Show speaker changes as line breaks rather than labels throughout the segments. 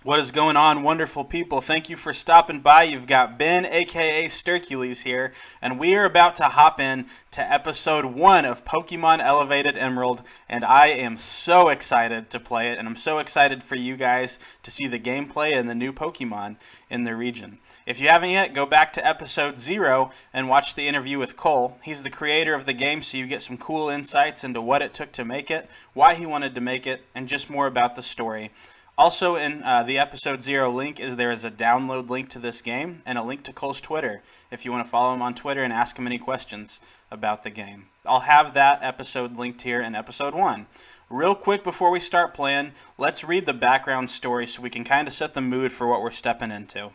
What is going on, wonderful people? Thank you for stopping by. You've got Ben, aka Sturcules, here, and we are about to hop in to episode 1 of Pokemon Elevated Emerald, and I am so excited to play it, and I'm so excited for you guys to see the gameplay and the new Pokemon in the region. If you haven't yet, go back to episode 0 and watch the interview with Cole. He's the creator of the game, so you get some cool insights into what it took to make it, why he wanted to make it, and just more about the story. Also, in the episode 0 link, there is a download link to this game and a link to Cole's Twitter if you want to follow him on Twitter and ask him any questions about the game. I'll have that episode linked here in episode 1. Real quick before we start playing, let's read the background story so we can kind of set the mood for what we're stepping into.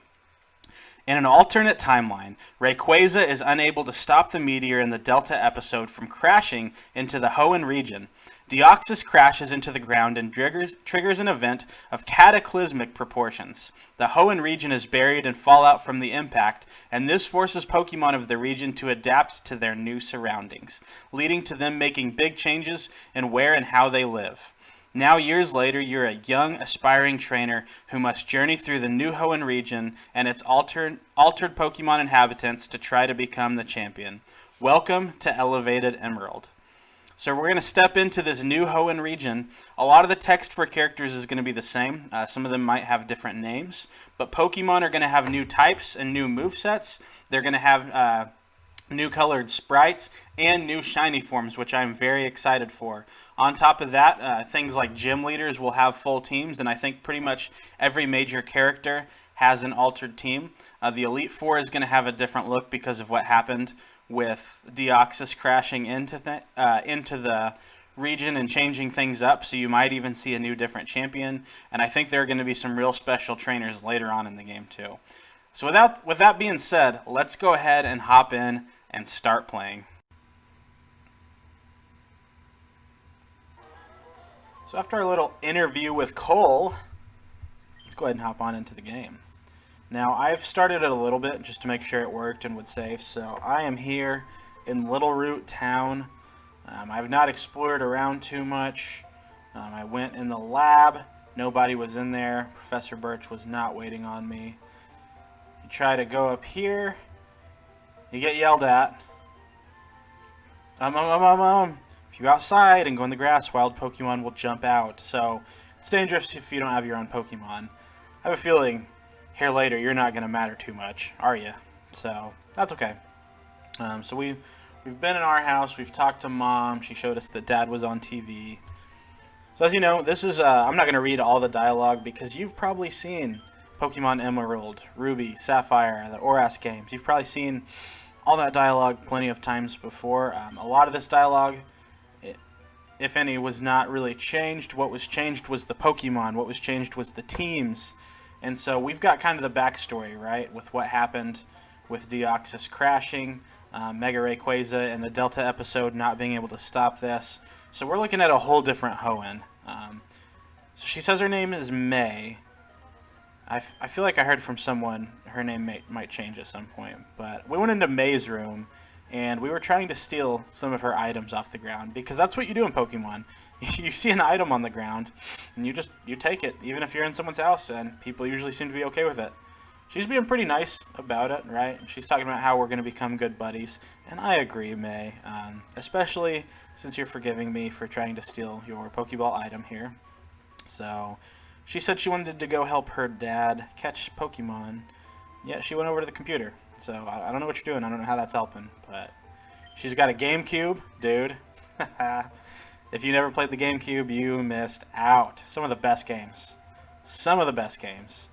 In an alternate timeline, Rayquaza is unable to stop the meteor in the Delta episode from crashing into the Hoenn region. Deoxys crashes into the ground and triggers an event of cataclysmic proportions. The Hoenn region is buried in fallout from the impact, and this forces Pokemon of the region to adapt to their new surroundings, leading to them making big changes in where and how they live. Now, years later, you're a young, aspiring trainer who must journey through the new Hoenn region and its altered Pokemon inhabitants to try to become the champion. Welcome to Elevated Emerald. So we're going to step into this new Hoenn region. A lot of the text for characters is going to be the same. Some of them might have different names, but Pokemon are going to have new types and new movesets. They're going to have new colored sprites and new shiny forms, which I'm very excited for. On top of that, things like gym leaders will have full teams, and I think pretty much every major character has an altered team. The Elite Four is going to have a different look because of what happened with Deoxys crashing into the region and changing things up, so you might even see a new different champion, and I think there are going to be some real special trainers later on in the game too. So with that being said, let's go ahead and hop in and start playing. So after our little interview with Cole, let's go ahead and hop on into the game. Now, I've started it a little bit just to make sure it worked and would save, so I am here in Olddaletown. I've not explored around too much. I went in the lab. Nobody was in there. Professor Birch was not waiting on me. You try to go up here, you get yelled at. If you go outside and go in the grass, wild Pokemon will jump out. So it's dangerous if you don't have your own Pokemon. I have a feeling here later you're not going to matter too much, are you? So that's okay. So we've been in our house. We've talked to Mom. She showed us that Dad was on TV. So as you know, this is I'm not going to read all the dialogue because you've probably seen Pokemon Emerald, Ruby, Sapphire, the ORAS games. You've probably seen all that dialogue plenty of times before. A lot of this dialogue, if any, was not really changed. What was changed was the Pokemon. What was changed was the teams. And so we've got kind of the backstory, right, with what happened with Deoxys crashing, Mega Rayquaza, and the Delta episode not being able to stop this. So we're looking at a whole different Hoenn. So she says her name is May. I feel like I heard from someone her name might change at some point. But we went into May's room, and we were trying to steal some of her items off the ground, because that's what you do in Pokemon. You see an item on the ground, and you take it, even if you're in someone's house, and people usually seem to be okay with it. She's being pretty nice about it, right? She's talking about how we're going to become good buddies, and I agree, May, especially since you're forgiving me for trying to steal your Pokeball item here. So she said she wanted to go help her dad catch Pokemon. Yeah, she went over to the computer. So I don't know what you're doing. I don't know how that's helping. But she's got a GameCube, dude. If you never played the GameCube, you missed out. Some of the best games. Some of the best games.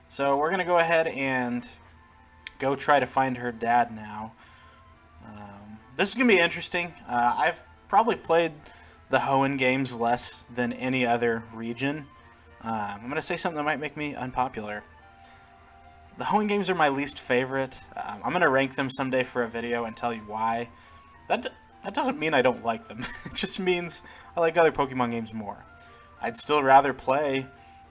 So we're going to go ahead and go try to find her dad now. This is going to be interesting. I've probably played the Hoenn games less than any other region. I'm going to say something that might make me unpopular. The Hoenn games are my least favorite. I'm going to rank them someday for a video and tell you why. That doesn't mean I don't like them. It just means I like other Pokemon games more. I'd still rather play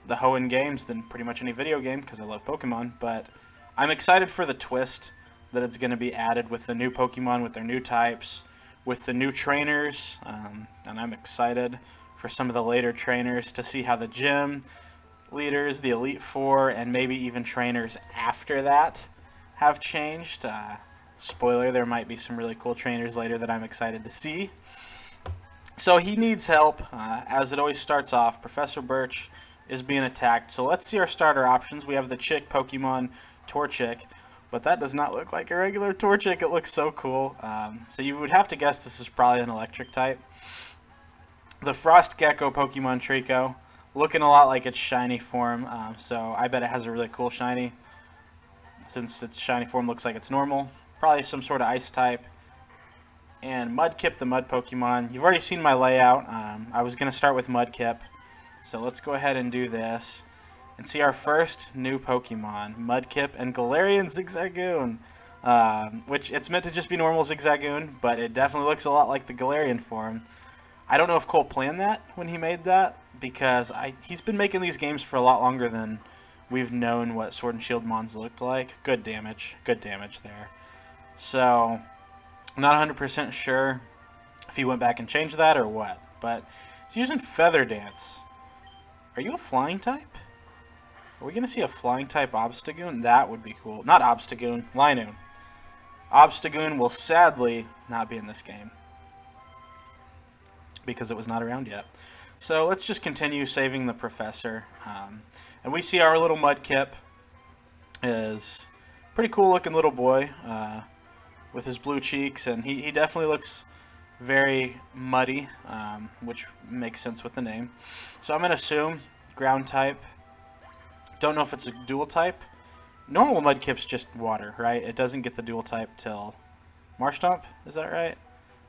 the Hoenn games than pretty much any video game because I love Pokemon, but I'm excited for the twist that it's going to be added with the new Pokemon, with their new types, with the new trainers, and I'm excited for some of the later trainers to see how the gym leaders, the Elite Four, and maybe even trainers after that have changed. Spoiler, there might be some really cool trainers later that I'm excited to see. So he needs help. As it always starts off, Professor Birch is being attacked. So let's see our starter options. We have the Chick Pokemon Torchic, but that does not look like a regular Torchic. It looks so cool. So you would have to guess this is probably an electric type. The Frost Gecko Pokemon Trico, looking a lot like its shiny form. So I bet it has a really cool shiny, since its shiny form looks like it's normal. Probably some sort of ice type. And Mudkip, the Mud Pokemon. You've already seen my layout. I was going to start with Mudkip. So let's go ahead and do this. And see our first new Pokemon. Mudkip and Galarian Zigzagoon. Which, it's meant to just be normal Zigzagoon, but it definitely looks a lot like the Galarian form. I don't know if Cole planned that when he made that, because he's been making these games for a lot longer than we've known what Sword and Shield Mons looked like. Good damage there. So, I'm not 100% sure if he went back and changed that or what, but he's using Feather Dance. Are you a flying type? Are we going to see a flying type Obstagoon? That would be cool. Not Obstagoon, Linoon. Obstagoon will sadly not be in this game because it was not around yet. So let's just continue saving the Professor. And we see our little Mudkip is a pretty cool looking little boy. With his blue cheeks, and he definitely looks very muddy, which makes sense with the name. So I'm going to assume ground type. Don't know if it's a dual type. Normal Mudkip's just water, right? It doesn't get the dual type till Marshtomp, is that right?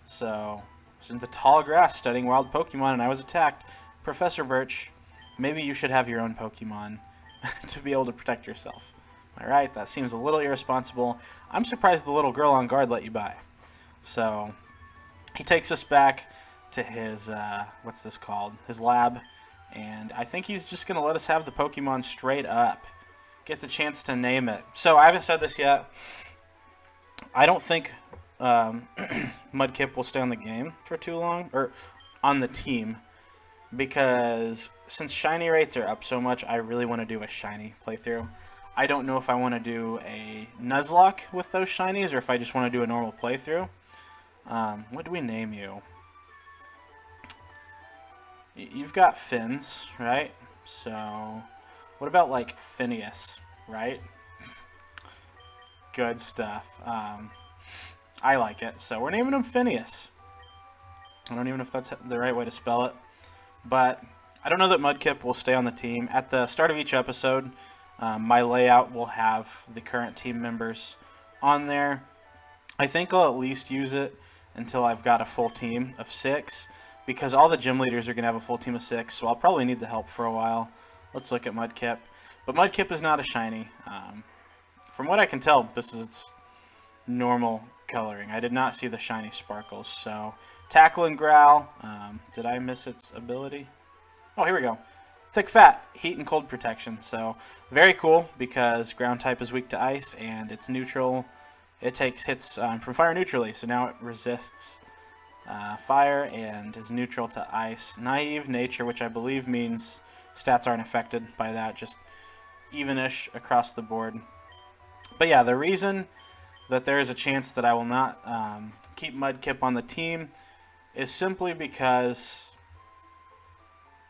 So, I was in the tall grass studying wild Pokemon, and I was attacked. Professor Birch, maybe you should have your own Pokemon to be able to protect yourself. Alright, that seems a little irresponsible. I'm surprised the little girl on guard let you by. So, he takes us back to his, what's this called? His lab. And I think he's just going to let us have the Pokemon straight up. Get the chance to name it. So, I haven't said this yet. I don't think Mudkip will stay on the game for too long. Or, on the team. Because, since shiny rates are up so much, I really want to do a shiny playthrough. I don't know if I want to do a Nuzlocke with those shinies or if I just want to do a normal playthrough. What do we name you? You've got fins, right? So, what about like Phineas, right? Good stuff. I like it. So we're naming him Phineas. I don't even know if that's the right way to spell it. But I don't know that Mudkip will stay on the team. At the start of each episode, my layout will have the current team members on there. I think I'll at least use it until I've got a full team of 6, because all the gym leaders are going to have a full team of 6, so I'll probably need the help for a while. Let's look at Mudkip. But Mudkip is not a shiny. From what I can tell, this is its normal coloring. I did not see the shiny sparkles. So, Tackle and Growl. Did I miss its ability? Oh, here we go. Thick Fat, Heat and Cold Protection. So, very cool, because ground type is weak to ice, and it's neutral. It takes hits from fire neutrally, so now it resists fire and is neutral to ice. Naive Nature, which I believe means stats aren't affected by that, just even-ish across the board. But yeah, the reason that there is a chance that I will not keep Mudkip on the team is simply because...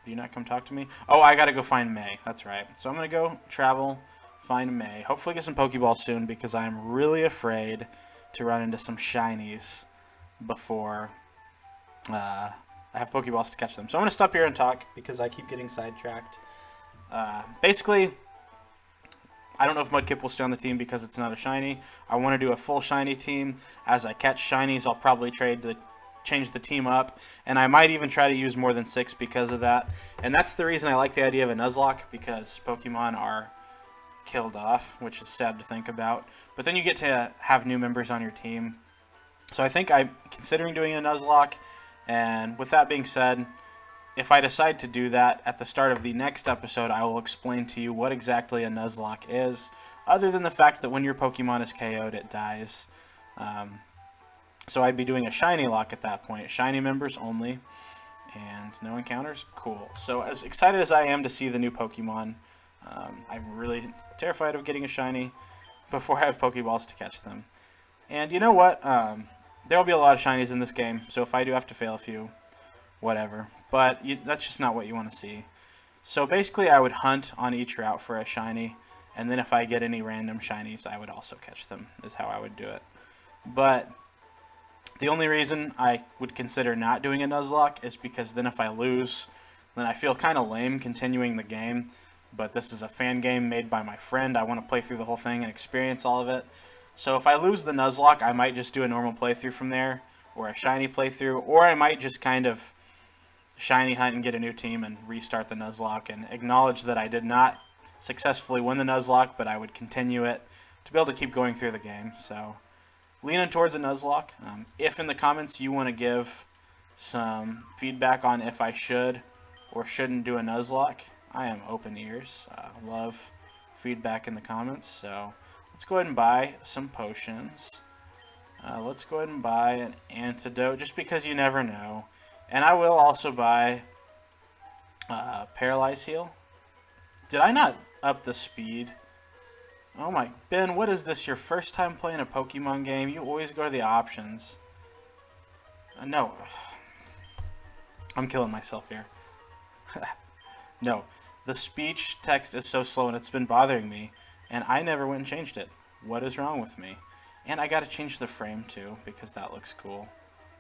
Do you not come talk to me? Oh, I gotta go find May. That's right. So I'm gonna go travel, find May. Hopefully get some Pokeballs soon, because I'm really afraid to run into some shinies before I have Pokeballs to catch them. So I'm gonna stop here and talk, because I keep getting sidetracked. Basically, I don't know if Mudkip will stay on the team because it's not a shiny. I want to do a full shiny team. As I catch shinies, I'll probably change the team up, and I might even try to use more than 6 because of that. And that's the reason I like the idea of a Nuzlocke, because Pokemon are killed off, which is sad to think about. But then you get to have new members on your team. So I think I'm considering doing a Nuzlocke, and with that being said, if I decide to do that, at the start of the next episode, I will explain to you what exactly a Nuzlocke is, other than the fact that when your Pokemon is KO'd, it dies. So I'd be doing a shiny lock at that point, shiny members only, And no encounters? Cool. So as excited as I am to see the new Pokemon, I'm really terrified of getting a shiny before I have Pokeballs to catch them. And you know what? There will be a lot of shinies in this game, so if I do have to fail a few, whatever. But that's just not what you want to see. So basically I would hunt on each route for a shiny, and then if I get any random shinies, I would also catch them, is how I would do it. But the only reason I would consider not doing a Nuzlocke is because then if I lose, then I feel kind of lame continuing the game. But this is a fan game made by my friend. I want to play through the whole thing and experience all of it. So if I lose the Nuzlocke, I might just do a normal playthrough from there, or a shiny playthrough, or I might just kind of shiny hunt and get a new team and restart the Nuzlocke and acknowledge that I did not successfully win the Nuzlocke, but I would continue it to be able to keep going through the game. So leaning towards a Nuzlocke. If in the comments you want to give some feedback on if I should or shouldn't do a Nuzlocke, I am open ears. Love feedback in the comments. So let's go ahead and buy some potions. Let's go ahead and buy an antidote just because you never know. And I will also buy Paralyze Heal. Did I not up the speed? Oh my, Ben, what is this? Your first time playing a Pokemon game? You always go to the options. No. I'm killing myself here. No. The speech text is so slow and it's been bothering me. And I never went and changed it. What is wrong with me? And I gotta change the frame too, because that looks cool.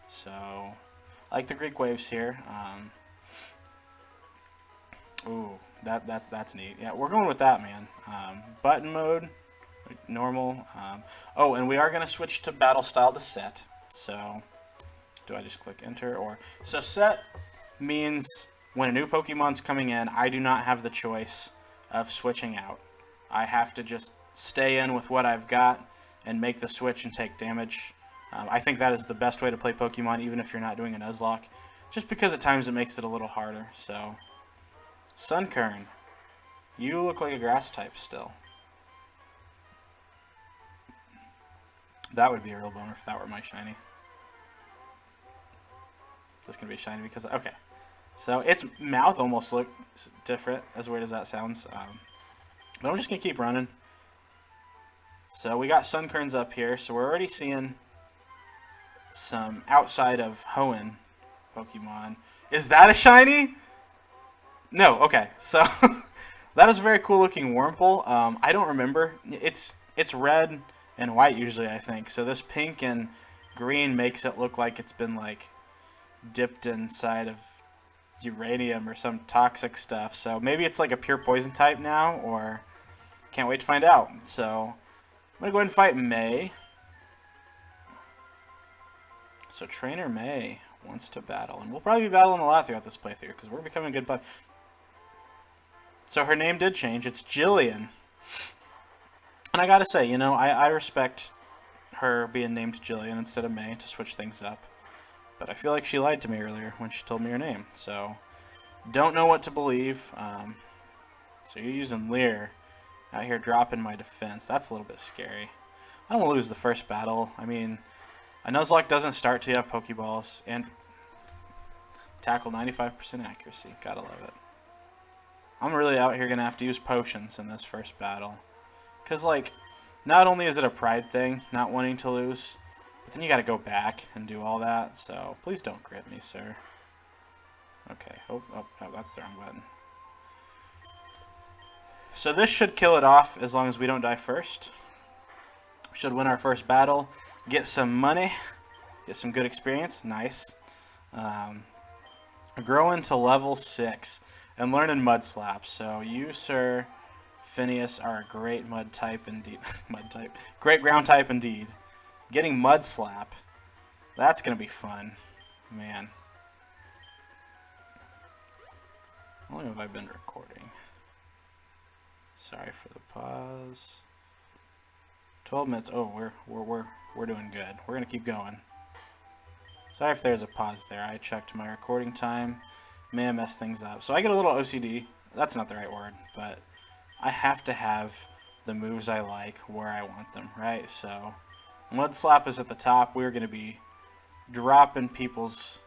So, I like the Greek waves here. Ooh, that's neat. Yeah, we're going with that, man. Button mode, normal. Oh, and we are gonna switch to battle style to set. So, do I just click enter or? So set means when a new Pokemon's coming in, I do not have the choice of switching out. I have to just stay in with what I've got and make the switch and take damage. I think that is the best way to play Pokemon, even if you're not doing a Nuzlocke, just because at times it makes it a little harder. So, Sunkern, you look like a grass type still. That would be a real bummer if that were my shiny. This can be shiny because, okay. So its mouth almost looks different, as weird as that sounds. But I'm just going to keep running. So we got Sunkerns up here, so we're already seeing some outside of Hoenn Pokemon. Is that a shiny? No, okay. So that is a very cool looking Wormpole. I don't remember. It's red and white usually, I think. So this pink and green makes it look like it's been like dipped inside of uranium or some toxic stuff. So maybe it's like a pure poison type now, or can't wait to find out. So I'm going to go ahead and fight May. So Trainer May wants to battle. And we'll probably be battling a lot throughout this playthrough because we're becoming good buddies. So her name did change. It's Jillian. And I gotta say, you know, I respect her being named Jillian instead of May to switch things up. But I feel like she lied to me earlier when she told me her name. So, don't know what to believe. So you're using Leer out here dropping my defense. That's a little bit scary. I don't want to lose the first battle. I mean, a Nuzlocke doesn't start till you have Pokeballs. And tackle 95% accuracy. Gotta love it. I'm really out here going to have to use potions in this first battle. Because, like, not only is it a pride thing, not wanting to lose, but then you got to go back and do all that. So, please don't crit me, sir. Okay. Oh, that's the wrong button. So this should kill it off as long as we don't die first. We should win our first battle, get some money, get some good experience. Nice. Growing to level 6 and learning Mud Slap. So you, sir, Phineas, are a great mud type indeed. Mud type. Great ground type indeed. Getting Mud Slap. That's going to be fun. Man. How long have I been recording? Sorry for the pause. 12 minutes. Oh, we're doing good. We're going to keep going. Sorry if there's a pause there. I checked my recording time. May have messed things up. So I get a little OCD. That's not the right word, but I have to have the moves I like where I want them, right? So Mud Slap is at the top. We're going to be dropping people's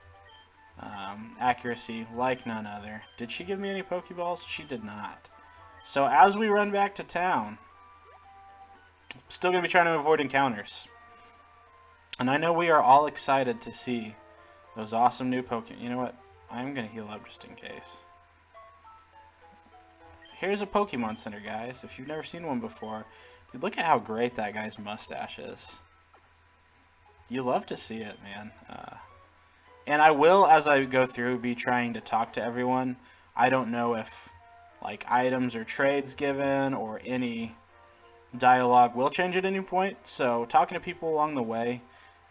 Accuracy like none other. Did she give me any Pokeballs? She did not. So as we run back to town, still going to be trying to avoid encounters. And I know we are all excited to see those awesome new Pokemon. You know what? I'm going to heal up just in case. Here's a Pokemon Center, guys. If you've never seen one before, look at how great that guy's mustache is. You love to see it, man. And I will, as I go through, be trying to talk to everyone. I don't know if like items or trades given or any dialogue will change at any point. So talking to people along the way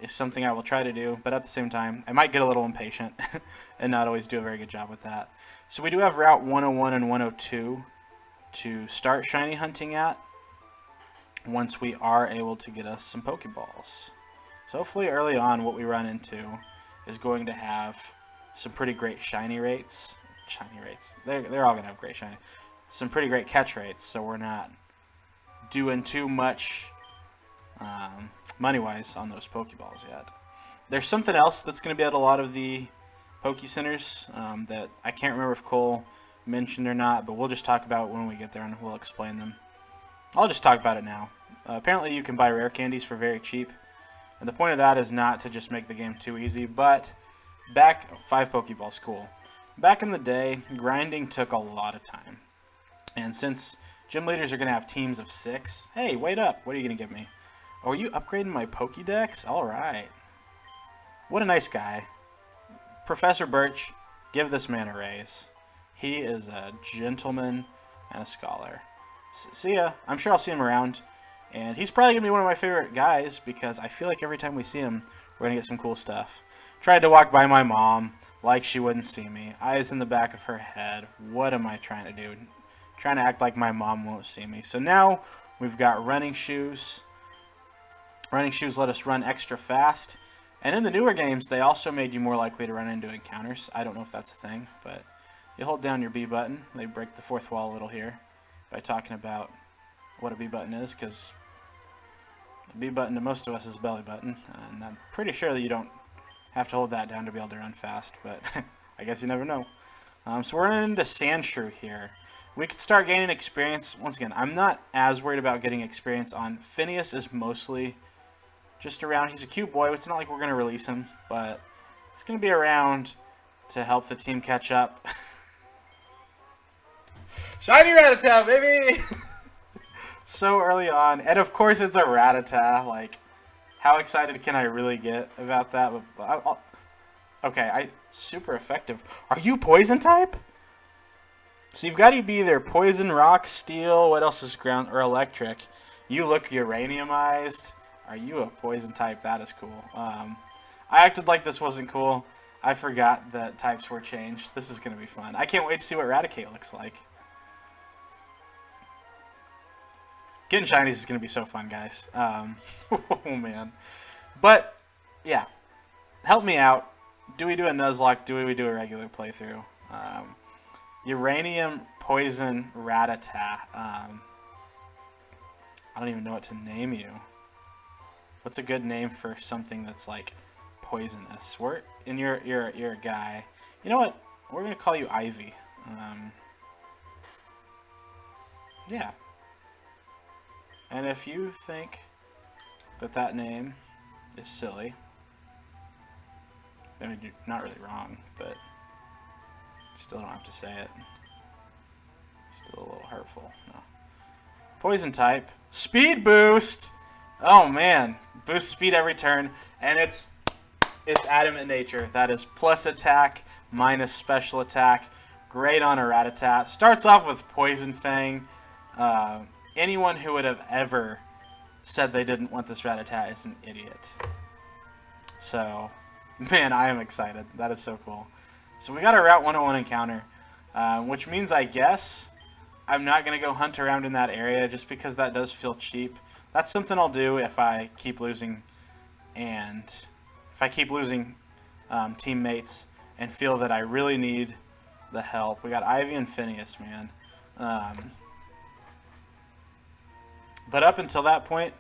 is something I will try to do. But at the same time, I might get a little impatient and not always do a very good job with that. So we do have Route 101 and 102 to start shiny hunting at once we are able to get us some Pokeballs. So hopefully early on what we run into is going to have some pretty great shiny rates. They're all going to have great shiny. Some pretty great catch rates, so we're not doing too much money-wise on those Pokeballs yet. There's something else that's going to be at a lot of the Poke Centers that I can't remember if Cole mentioned or not, but we'll just talk about when we get there and we'll explain them. I'll just talk about it now. Apparently you can buy rare candies for very cheap, and the point of that is not to just make the game too easy, but 5 Pokeballs, cool. Back in the day, grinding took a lot of time, and since gym leaders are going to have teams of 6, hey, wait up, what are you going to give me? Oh, are you upgrading my Pokédex? Alright. What a nice guy. Professor Birch, give this man a raise. He is a gentleman and a scholar. See ya. I'm sure I'll see him around. And he's probably going to be one of my favorite guys because I feel like every time we see him, we're going to get some cool stuff. Tried to walk by my mom like she wouldn't see me. Eyes in the back of her head. What am I trying to do? Trying to act like my mom won't see me. So now we've got running shoes. Running shoes let us run extra fast. And in the newer games, they also made you more likely to run into encounters. I don't know if that's a thing, but you hold down your B button. They break the fourth wall a little here by talking about what a B button is, because a B button to most of us is a belly button, and I'm pretty sure that you don't have to hold that down to be able to run fast, but I guess you never know. So we're running into Sandshrew here. We could start gaining experience. Once again, I'm not as worried about getting experience on. Phineas is mostly just around. He's a cute boy. It's not like we're going to release him, but he's going to be around to help the team catch up. Shiny Rattata, baby! So early on, and of course it's a Rattata. Like, how excited can I really get about that? But okay, super effective. Are you poison type? So you've got to be either poison, rock, steel. What else is ground or electric? You look uraniumized. Are you a poison type? That is cool. I acted like this wasn't cool. I forgot that types were changed. This is gonna be fun. I can't wait to see what Raticate looks like. Getting shinies is going to be so fun, guys. Oh, man. But, yeah. Help me out. Do we do a Nuzlocke? Do we do a regular playthrough? Uranium Poison Rattata. I don't even know what to name you. What's a good name for something that's, like, poisonous? You're a guy. You know what? We're going to call you Ivy. Yeah. And if you think that that name is silly, I mean, you're not really wrong, but still don't have to say it. Still a little hurtful. No. Poison type. Speed boost! Oh, man. Boost speed every turn, and it's adamant nature. That is plus attack, minus special attack. Great on a Rattata. Starts off with Poison Fang. Anyone who would have ever said they didn't want this Rattata is an idiot. So, man, I am excited. That is so cool. So we got a Route 101 encounter, which means I guess I'm not going to go hunt around in that area just because that does feel cheap. That's something I'll do if I keep losing teammates and feel that I really need the help. We got Ivy and Phineas, man. But up until that point,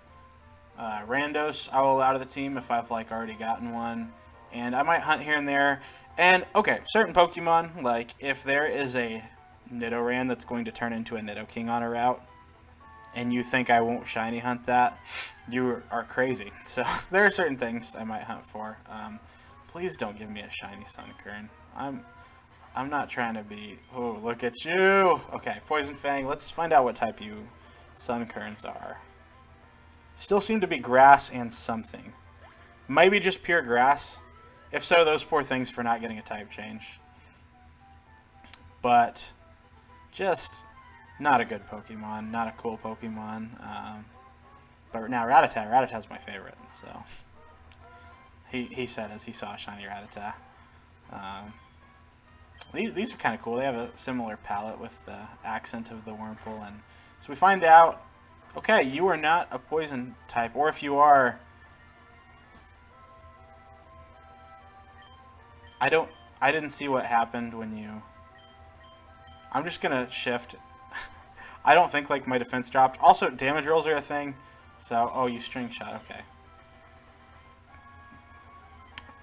randos I will out of the team if I've like already gotten one, and I might hunt here and there. And, okay, certain Pokemon, like, if there is a Nidoran that's going to turn into a Nidoking on a route, and you think I won't shiny hunt that, you are crazy. So, there are certain things I might hunt for. Please don't give me a shiny Sunkern. I'm not trying to be... Oh, look at you! Okay, Poison Fang. Let's find out what type you Sunkerns are. Still seem to be grass and something. Maybe just pure grass. If so, those poor things for not getting a type change. But just not a good Pokemon. Not a cool Pokemon. But now Rattata. Rattata's my favorite. So he said as he saw a shiny Rattata. These are kind of cool. They have a similar palette with the accent of the Wormpole. And so we find out, okay, you are not a poison type. Or if you are... I didn't see what happened when you... I'm just going to shift. I don't think like my defense dropped. Also, damage rolls are a thing. So, oh, you string shot. Okay.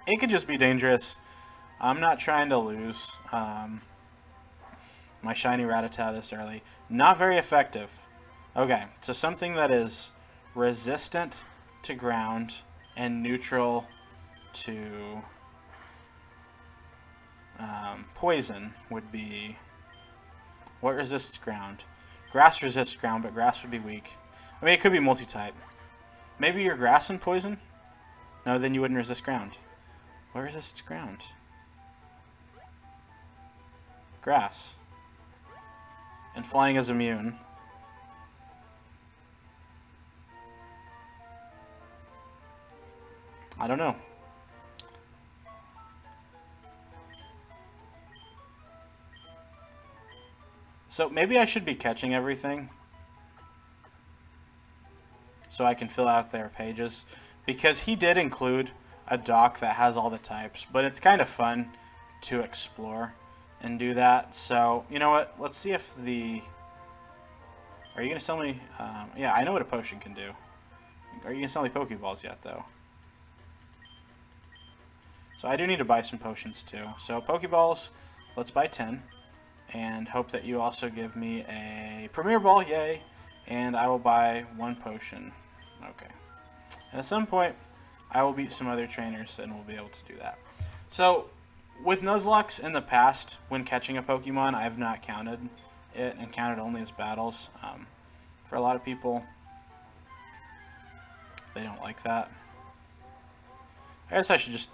It could just be dangerous. I'm not trying to lose my shiny Rattata this early. Not very effective. Okay, so something that is resistant to ground and neutral to poison would be... What resists ground? Grass resists ground, but grass would be weak. I mean, it could be multi-type. Maybe you're grass and poison? No, then you wouldn't resist ground. What resists ground? Grass. And flying is immune. I don't know. So maybe I should be catching everything so I can fill out their pages, because he did include a doc that has all the types, but it's kind of fun to explore and do that. So, you know what? Let's see if the... Are you going to sell me... yeah, I know what a potion can do. Are you going to sell me Pokeballs yet, though? So I do need to buy some potions, too. So Pokeballs, let's buy 10. And hope that you also give me a Premier Ball, yay. And I will buy 1 potion. Okay. And at some point, I will beat some other trainers and we'll be able to do that. So... With Nuzlocke in the past, when catching a Pokemon, I have not counted it and counted only as battles. For a lot of people, they don't like that. I guess I should just...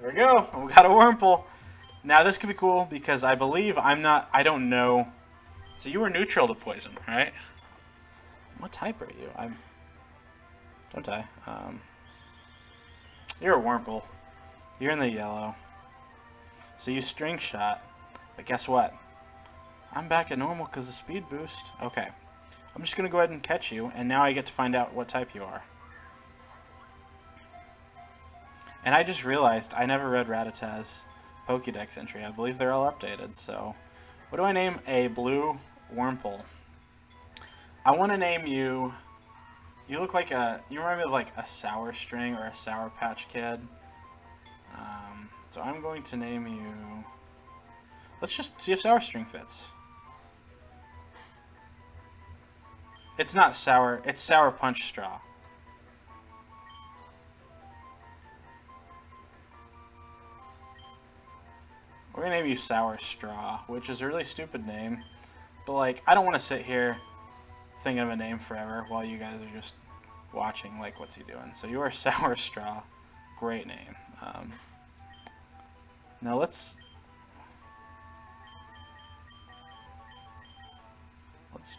There we go! We got a Wormpole! Now this could be cool because I believe I don't know... So you were neutral to poison, right? What type are you? Don't I? You're a Wormpole. You're in the yellow. So you string shot. But guess what? I'm back at normal because of speed boost. Okay. I'm just going to go ahead and catch you, and now I get to find out what type you are. And I just realized I never read Rattata's Pokédex entry. I believe they're all updated, so... What do I name a blue Wormpole? I want to name you... You look like a... You remind me of like a Sour String or a Sour Patch Kid. So I'm going to name you... Let's just see if Sour String fits. It's not sour. It's Sour Punch Straw. We're going to name you Sour Straw, which is a really stupid name. But like, I don't want to sit here thinking of a name forever while you guys are just watching, like, what's he doing? So you are Sour Straw. Great name. Now let's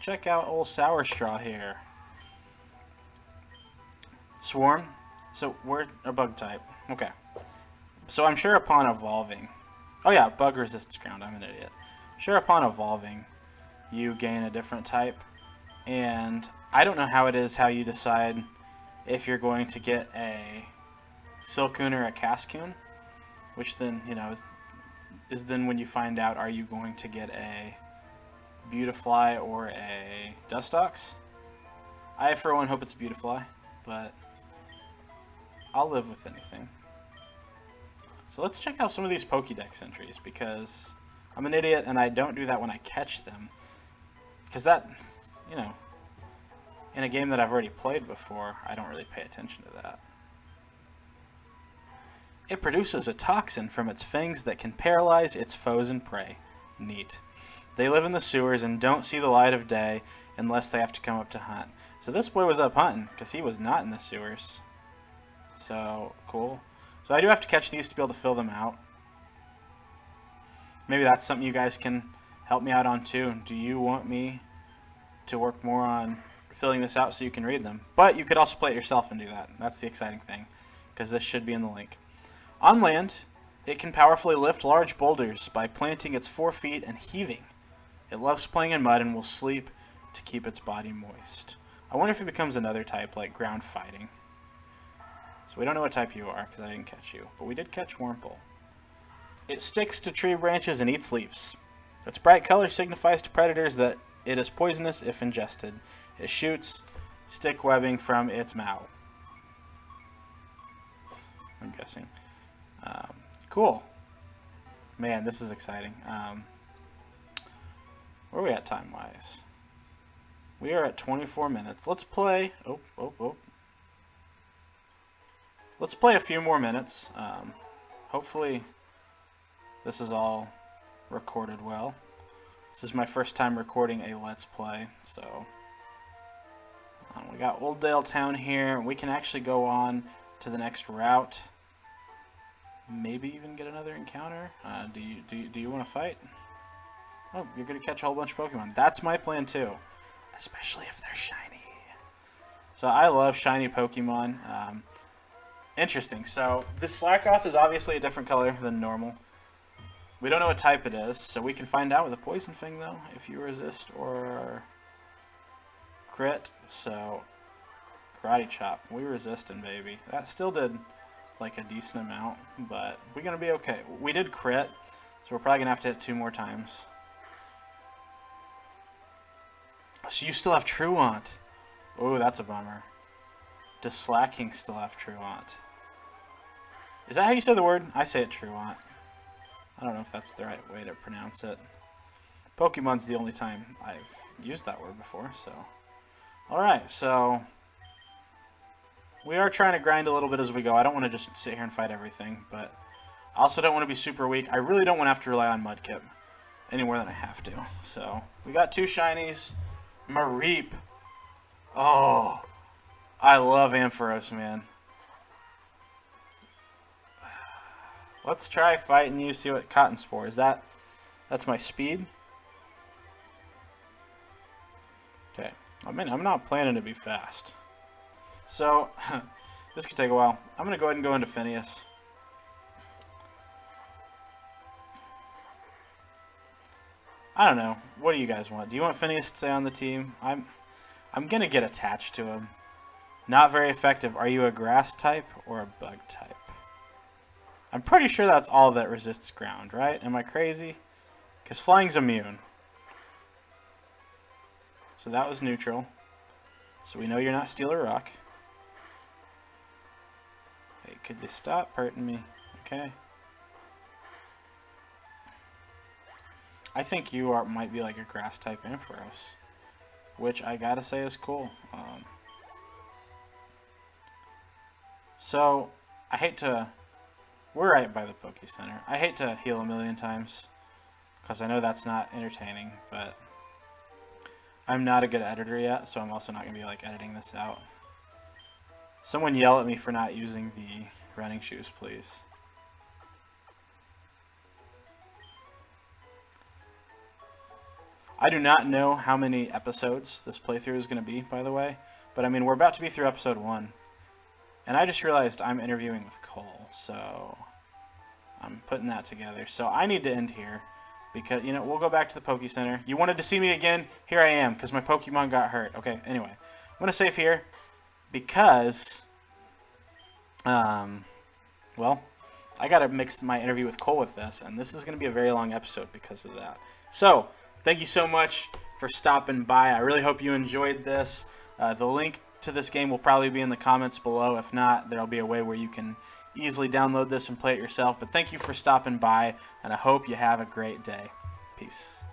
check out old Sour Straw here. Swarm. So we're a bug type. Okay. So I'm sure upon evolving... Oh yeah, bug resists ground. I'm an idiot. Sure, upon evolving, you gain a different type. And I don't know how it is how you decide if you're going to get a Silcoon or a Cascoon, which then, you know, is then when you find out, are you going to get a Beautifly or a Dustox? I, for one, hope it's Beautifly, but I'll live with anything. So let's check out some of these Pokédex entries, because I'm an idiot and I don't do that when I catch them. Because that, you know, in a game that I've already played before, I don't really pay attention to that. It produces a toxin from its fangs that can paralyze its foes and prey. Neat. They live in the sewers and don't see the light of day unless they have to come up to hunt. So this boy was up hunting, because he was not in the sewers. So, cool. So I do have to catch these to be able to fill them out. Maybe that's something you guys can help me out on too. Do you want me to work more on filling this out so you can read them? But you could also play it yourself and do that. That's the exciting thing, because this should be in the link. On land, it can powerfully lift large boulders by planting its 4 feet and heaving. It loves playing in mud and will sleep to keep its body moist. I wonder if it becomes another type, like ground fighting. So we don't know what type you are, because I didn't catch you. But we did catch Wormpole. It sticks to tree branches and eats leaves. Its bright color signifies to predators that it is poisonous if ingested. It shoots stick webbing from its mouth. I'm guessing. Cool. Man, this is exciting. Where are we at time-wise? We are at 24 minutes. Let's play... Let's play a few more minutes. Hopefully this is all recorded well. This is my first time recording a Let's Play, so... we got Olddaletown here. We can actually go on to the next route. Maybe even get another encounter. Do you want to fight? Oh, you're going to catch a whole bunch of Pokemon. That's my plan too. Especially if they're shiny. So I love shiny Pokemon. Interesting. So this Slackoth is obviously a different color than normal. We don't know what type it is, so we can find out with a Poison Fang though, if you resist or crit. So Karate Chop. We resisting, baby. That still did like a decent amount, but we're gonna be okay. We did crit, so we're probably gonna have to hit 2 more times. So you still have Truant. Oh, that's a bummer. Does Slacking still have Truant? Is that how you say the word? I say it Truant. I don't know if that's the right way to pronounce it. Pokemon's the only time I've used that word before, so. Alright, so we are trying to grind a little bit as we go. I don't want to just sit here and fight everything, but I also don't want to be super weak. I really don't want to have to rely on Mudkip any more than I have to. So we got 2 shinies. Mareep. Oh, I love Ampharos, man. Let's try fighting you, see what Cotton Spore is. That's my speed. Okay. I mean, I'm not planning to be fast. So, this could take a while. I'm going to go ahead and go into Phineas. I don't know. What do you guys want? Do you want Phineas to stay on the team? I'm going to get attached to him. Not very effective. Are you a grass type or a bug type? I'm pretty sure that's all that resists ground, right? Am I crazy? Because flying's immune. So that was neutral. So we know you're not Steel or Rock. Hey, could you stop hurting me? Okay. I think you might be like a grass type Ampharos, which I gotta say is cool. So I hate to. We're right by the Poke Center. I hate to heal a million times because I know that's not entertaining, but I'm not a good editor yet, so I'm also not gonna be like editing this out. Someone yell at me for not using the running shoes, please. I do not know how many episodes this playthrough is going to be, by the way. But, I mean, we're about to be through episode 1. And I just realized I'm interviewing with Cole, so I'm putting that together. So I need to end here because, you know, we'll go back to the Poke Center. You wanted to see me again? Here I am because my Pokemon got hurt. Okay, anyway. I'm going to save here because, well, I got to mix my interview with Cole with this. And this is going to be a very long episode because of that. So, thank you so much for stopping by. I really hope you enjoyed this. The link to this game will probably be in the comments below. If not, there'll be a way where you can easily download this and play it yourself. But thank you for stopping by, and I hope you have a great day. Peace.